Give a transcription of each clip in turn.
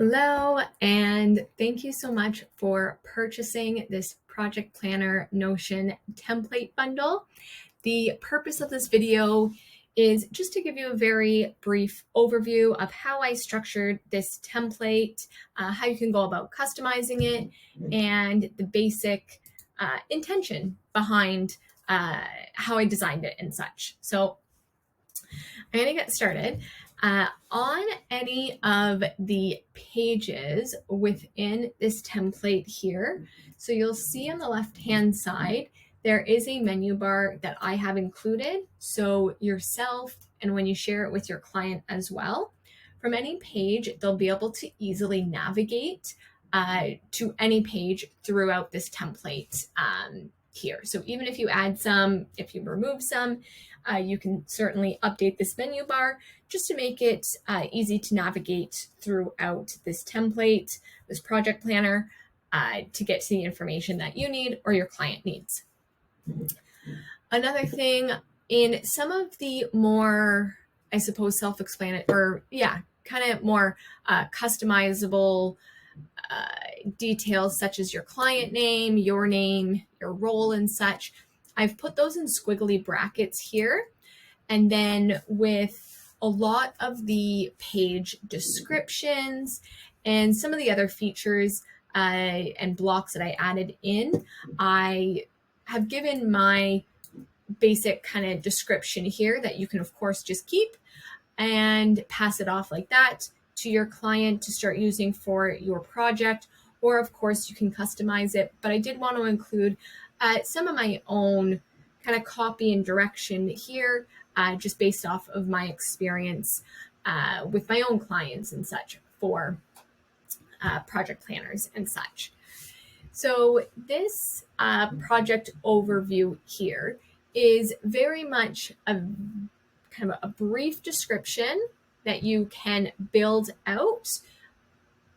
Hello, and thank you so much for purchasing this Project Planner Notion template bundle. The purpose of this video is just to give you a very brief overview of how I structured this template, how you can go about customizing it, and the basic intention behind how I designed it and such. So I'm going to get started. On any of the pages within this template here, so you'll see on the left-hand side, there is a menu bar that I have included. So yourself, and when you share it with your client as well, from any page, they'll be able to easily navigate to any page throughout this template here. So even if you add some, if you remove some, you can certainly update this menu bar just to make it easy to navigate throughout this template, this project planner, to get to the information that you need or your client needs. Another thing, in some of the more, I suppose, self-explanatory, or kind of more customizable details such as your client name, your role and such, I've put those in squiggly brackets here. And then with a lot of the page descriptions and some of the other features and blocks that I added in, I have given my basic kind of description here that you can, of course, just keep and pass it off like that to your client to start using for your project. Or, of course, you can customize it. But I did want to include some of my own kind of copy and direction here, just based off of my experience with my own clients and such for project planners and such. So this project overview here is very much a kind of a brief description that you can build out,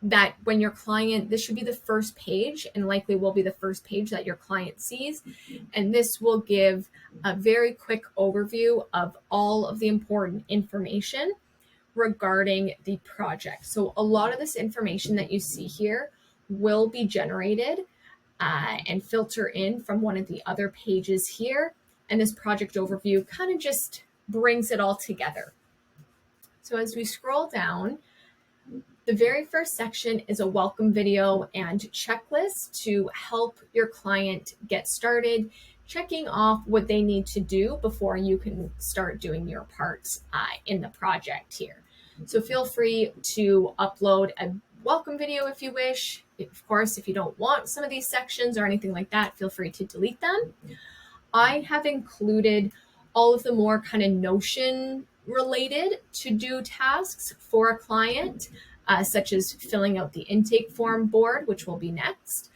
that when your client, this should be the first page and likely will be the first page that your client sees. And this will give a very quick overview of all of the important information regarding the project. So a lot of this information that you see here will be generated and filter in from one of the other pages here. And this project overview kind of just brings it all together. So as we scroll down, the very first section is a welcome video and checklist to help your client get started, checking off what they need to do before you can start doing your parts in the project here. So feel free to upload a welcome video if you wish. Of course, if you don't want some of these sections or anything like that, feel free to delete them. I have included all of the more kind of Notion related to-do tasks for a client, such as filling out the intake form board, which will be next.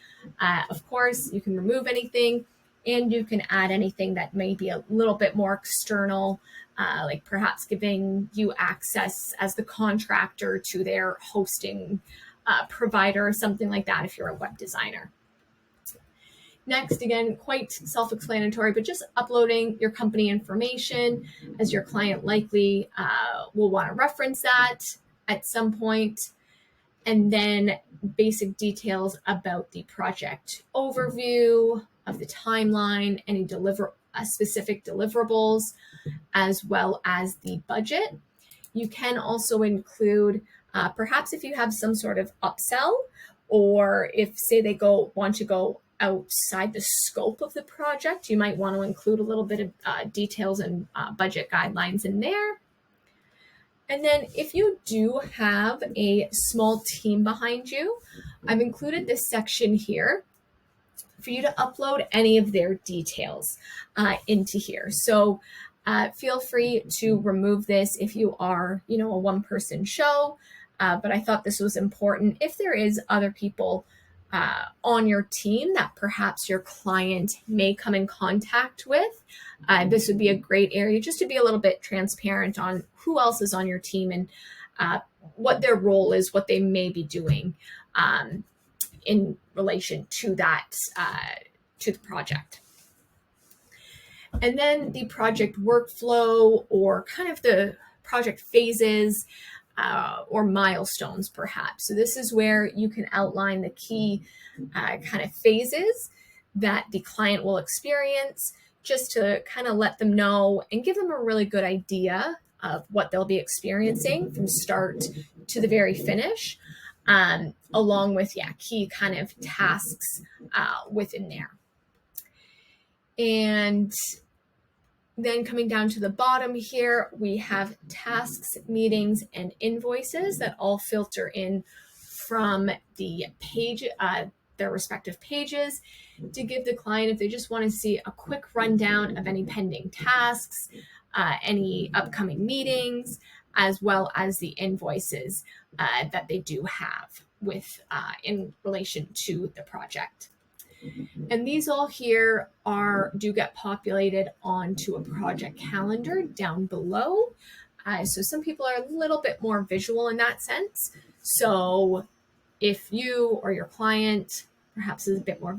Of course, you can remove anything and you can add anything that may be a little bit more external, like perhaps giving you access as the contractor to their hosting provider or something like that if you're a web designer. Next, again, quite self-explanatory, but just uploading your company information, as your client likely will want to reference that at some point. And then basic details about the project overview, of the timeline, any specific deliverables, as well as the budget. You can also include, perhaps if you have some sort of upsell, or if, say, they want to go outside the scope of the project, you might want to include a little bit of details and budget guidelines in there. And then if you do have a small team behind you, I've included this section here for you to upload any of their details into here. So feel free to remove this if you are, a one-person show. But I thought this was important if there is other people on your team that perhaps your client may come in contact with. This would be a great area just to be a little bit transparent on who else is on your team and what their role is, what they may be doing in relation to that, to the project. And then the project workflow, or kind of the project phases. or milestones, perhaps. So this is where you can outline the key kind of phases that the client will experience, just to kind of let them know and give them a really good idea of what they'll be experiencing from start to the very finish, along with key kind of tasks within there. And then coming down to the bottom here, we have tasks, meetings, and invoices that all filter in from the page, their respective pages, to give the client, if they just want to see a quick rundown of any pending tasks, any upcoming meetings, as well as the invoices that they do have with in relation to the project. And these all here do get populated onto a project calendar down below. So some people are a little bit more visual in that sense. So if you or your client perhaps is a bit more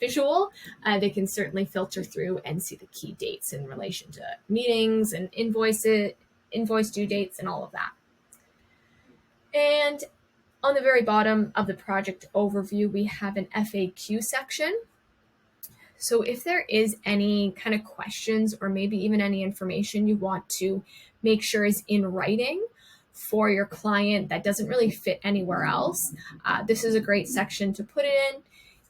visual, they can certainly filter through and see the key dates in relation to meetings and invoice due dates and all of that. And on the very bottom of the project overview, we have an FAQ section. So if there is any kind of questions or maybe even any information you want to make sure is in writing for your client that doesn't really fit anywhere else, this is a great section to put it in.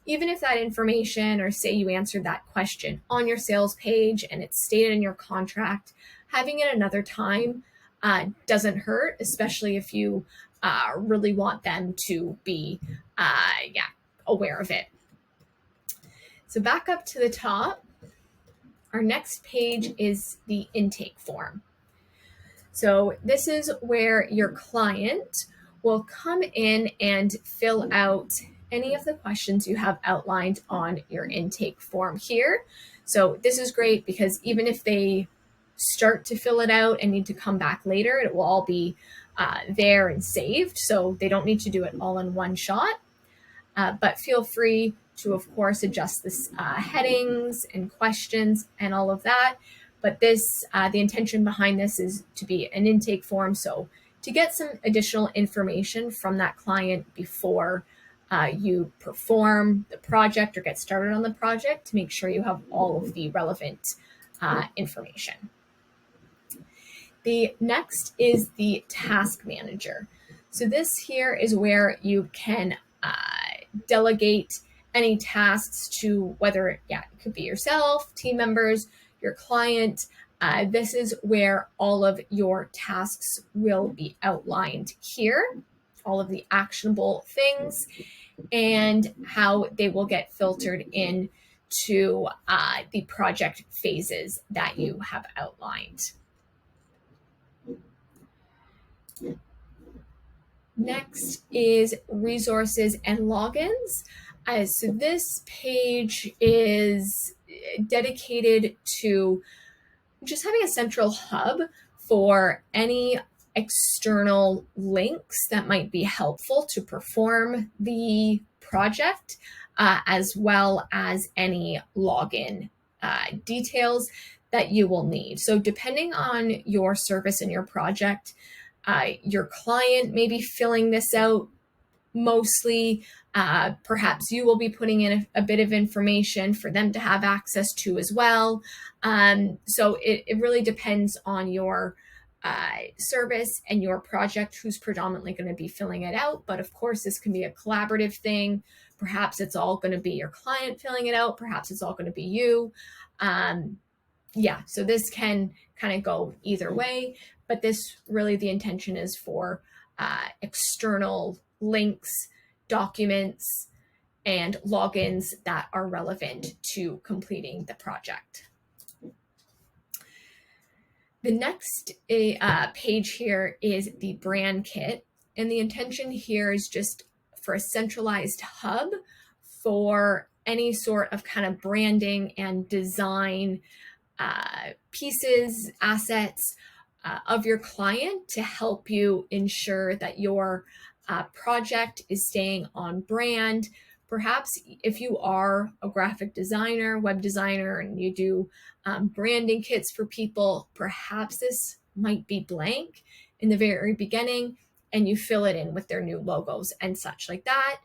Even if that information, or say you answered that question on your sales page and it's stated in your contract, having it another time doesn't hurt, especially if you really want them to be aware of it. So back up to the top, our next page is the intake form. So this is where your client will come in and fill out any of the questions you have outlined on your intake form here. So this is great because even if they start to fill it out and need to come back later, it will all be there and saved. So they don't need to do it all in one shot, but feel free to, of course, adjust the headings and questions and all of that. But this, the intention behind this is to be an intake form. So to get some additional information from that client before you perform the project or get started on the project, to make sure you have all of the relevant information. The next is the task manager. So this here is where you can delegate any tasks to, whether it could be yourself, team members, your client. This is where all of your tasks will be outlined here, all of the actionable things, and how they will get filtered in to the project phases that you have outlined. Next is resources and logins. So this page is dedicated to just having a central hub for any external links that might be helpful to perform the project, as well as any login details that you will need. So depending on your service and your project, your client may be filling this out mostly. Perhaps you will be putting in a bit of information for them to have access to as well. So it really depends on your service and your project who's predominantly going to be filling it out. But of course, this can be a collaborative thing. Perhaps it's all going to be your client filling it out. Perhaps it's all going to be you. So this can kind of go either way. But this really, the intention is for external links, documents, and logins that are relevant to completing the project. The next page here is the brand kit. And the intention here is just for a centralized hub for any sort of kind of branding and design pieces, assets of your client to help you ensure that your project is staying on brand. Perhaps if you are a graphic designer, web designer, and you do branding kits for people, perhaps this might be blank. in the very beginning, and you fill it in with their new logos and such like that.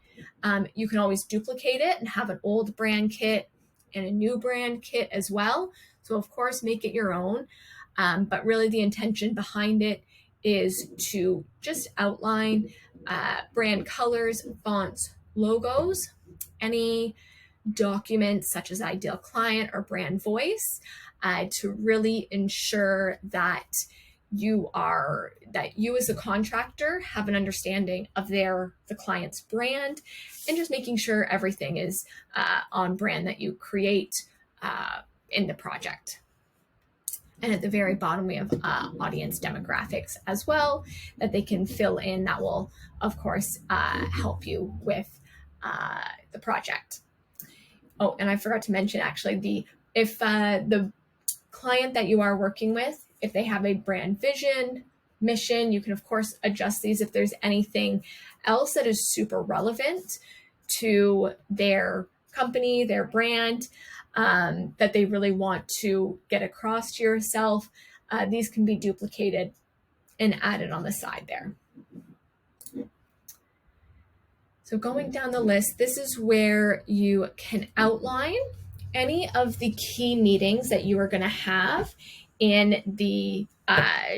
You can always duplicate it and have an old brand kit and a new brand kit as well. So of course, make it your own. But really the intention behind it is to just outline brand colors, fonts, logos, any documents such as ideal client or brand voice, to really ensure that you as a contractor have an understanding of the client's brand, and just making sure everything is on brand that you create in the project. And at the very bottom, we have audience demographics as well that they can fill in. That will, of course, help you with the project. Oh, and I forgot to mention actually, if the client that you are working with, if they have a brand vision, mission, you can of course adjust these if there's anything else that is super relevant to their company, their brand, that they really want to get across to yourself. These can be duplicated and added on the side there. So going down the list, this is where you can outline any of the key meetings that you are going to have in the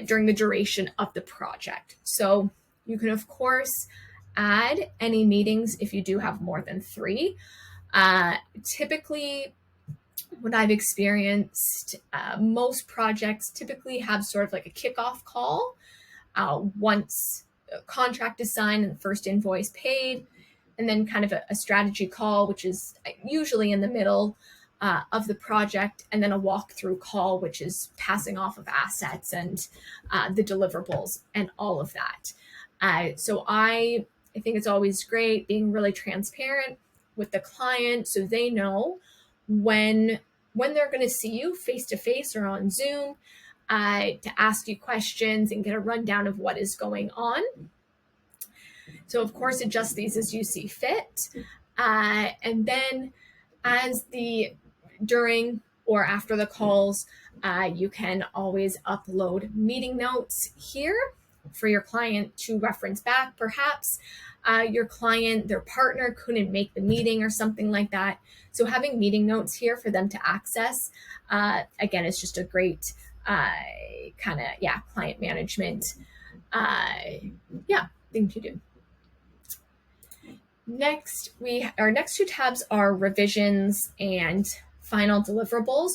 during the duration of the project. So you can of course add any meetings if you do have more than 3. Typically, what I've experienced, most projects typically have sort of like a kickoff call once a contract is signed and the first invoice paid, and then kind of a strategy call, which is usually in the middle of the project, and then a walkthrough call, which is passing off of assets and the deliverables and all of that. So I think it's always great being really transparent with the client so they know when they're going to see you face to face or on Zoom, to ask you questions and get a rundown of what is going on. So of course, adjust these as you see fit. And then during or after the calls, you can always upload meeting notes here for your client to reference back. Perhaps your client, their partner couldn't make the meeting or something like that. So having meeting notes here for them to access, again, is just a great client management thing to do. Next, our next 2 tabs are revisions and final deliverables.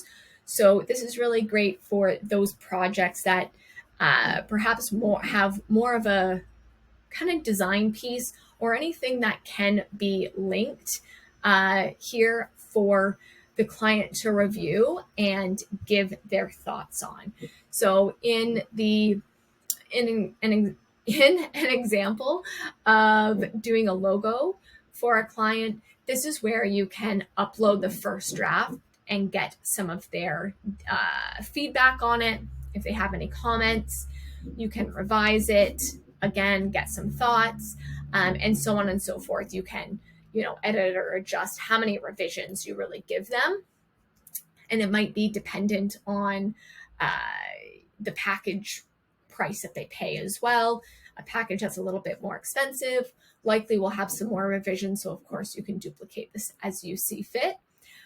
So this is really great for those projects that perhaps have more of a kind of design piece or anything that can be linked here for the client to review and give their thoughts on. So in an example of doing a logo for a client, this is where you can upload the first draft and get some of their feedback on it. If they have any comments, you can revise it, again, get some thoughts, and so on and so forth. You can, edit or adjust how many revisions you really give them. And it might be dependent on the package price that they pay as well. A package that's a little bit more expensive likely will have some more revisions. So of course you can duplicate this as you see fit.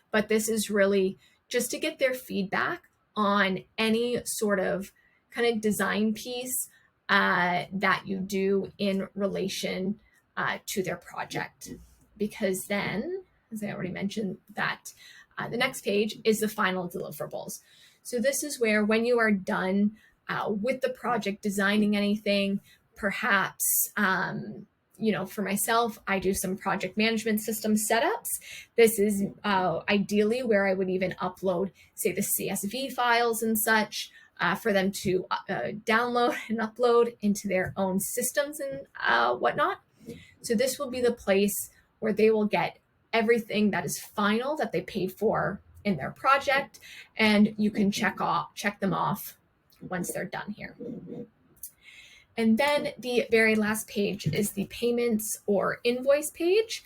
But this is really just to get their feedback on any sort of kind of design piece that you do in relation to their project. Because then, as I already mentioned, that the next page is the final deliverables. So this is where when you are done with the project, designing anything, perhaps, for myself, I do some project management system setups. This is ideally where I would even upload, say, the CSV files and such for them to download and upload into their own systems and whatnot. So this will be the place where they will get everything that is final that they paid for in their project, and you can check them off once they're done here. And then the very last page is the payments or invoice page.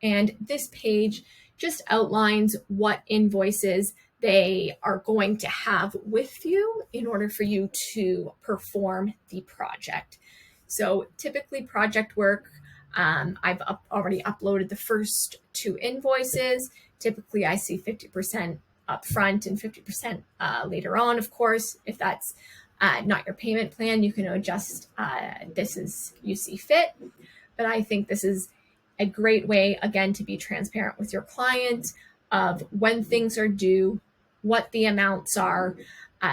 And this page just outlines what invoices they are going to have with you in order for you to perform the project. So typically project work, I've already uploaded the first 2 invoices. Typically I see 50% upfront and 50% later on. Of course, if that's not your payment plan, you can adjust this as you see fit. But I think this is a great way, again, to be transparent with your client of when things are due, what the amounts are,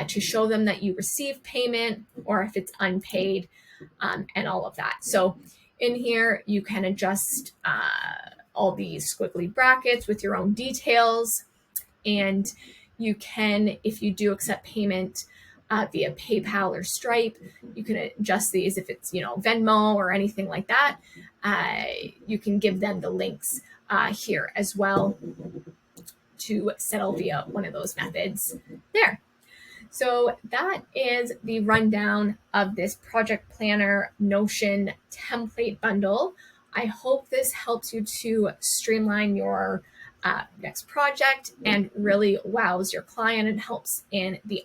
to show them that you receive payment or if it's unpaid, and all of that. So in here, you can adjust all these squiggly brackets with your own details. And you can, if you do accept payment via PayPal or Stripe, you can adjust these. If it's, Venmo or anything like that, you can give them the links here as well to settle via one of those methods there. So that is the rundown of this Project Planner Notion template bundle. I hope this helps you to streamline your next project and really wows your client and helps in the